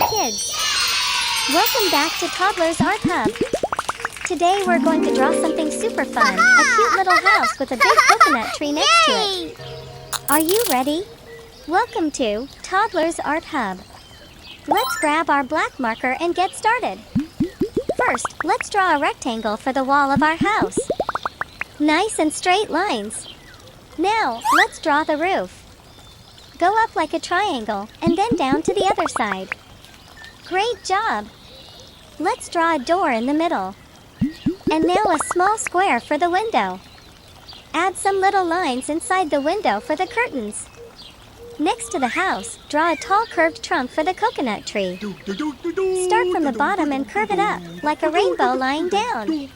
kids! Welcome back to Toddlers Art Hub. Today we're going to draw something super fun, a cute little house with a big coconut tree next to it. Are you ready? Welcome to Toddlers Art Hub. Let's grab our black marker and get started. First, let's draw a rectangle for the wall of our house. Nice and straight lines. Now, let's draw the roof. Go up like a triangle, and then down to the other side. Great job! Let's draw a door in the middle. And now a small square for the window. Add some little lines inside the window for the curtains. Next to the house, draw a tall curved trunk for the coconut tree. Start from the bottom and curve it up, like a rainbow lying down.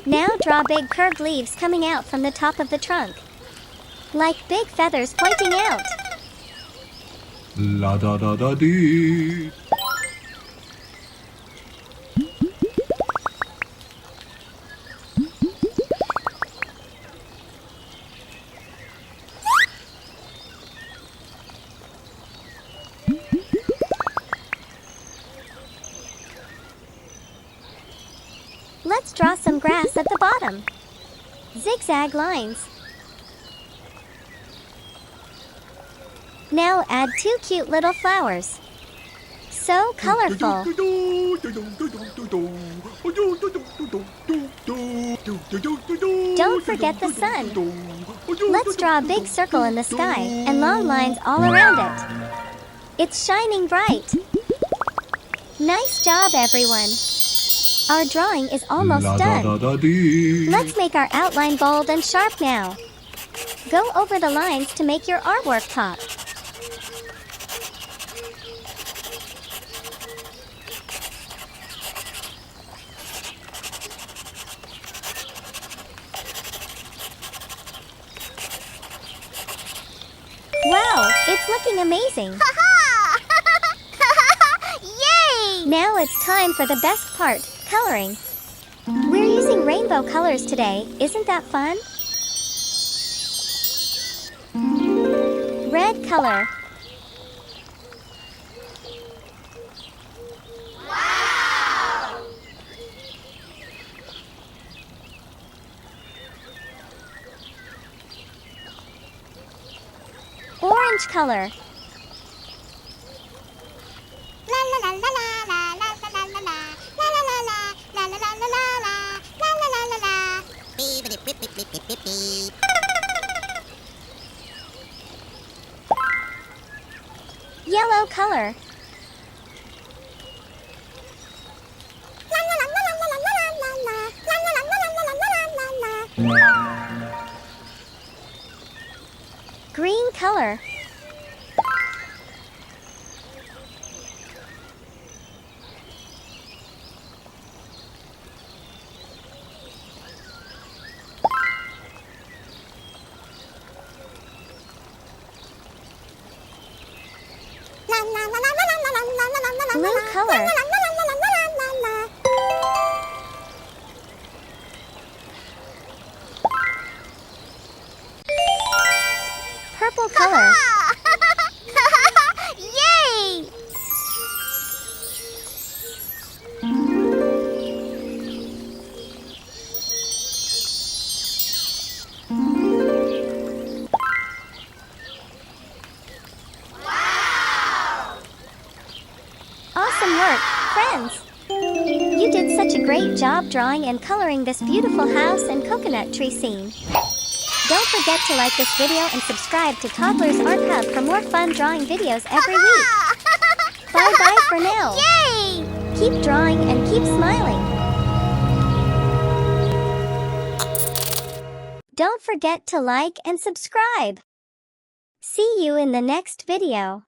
Now draw big curved leaves coming out from the top of the trunk, like big feathers pointing out. La da da da dee. Let's draw some grass at the bottom. Zigzag lines. Now add two cute little flowers. So colorful. Don't forget the sun. Let's draw a big circle in the sky and long lines all around it. It's shining bright. Nice job, everyone. Our drawing is almost done. Let's make our outline bold and sharp now. Go over the lines to make your artwork pop. Wow, it's looking amazing. Yay! Now it's time for the best part. Coloring. We're using rainbow colors today, isn't that fun? Red color. Wow! Orange color. Yellow color. Green color. Blue color. Purple color. Yay! Awesome work, friends! You did such a great job drawing and coloring this beautiful house and coconut tree scene. Don't forget to like this video and subscribe to Toddlers Art Hub for more fun drawing videos every week. Bye-bye for now. Yay! Keep drawing and keep smiling. Don't forget to like and subscribe. See you in the next video.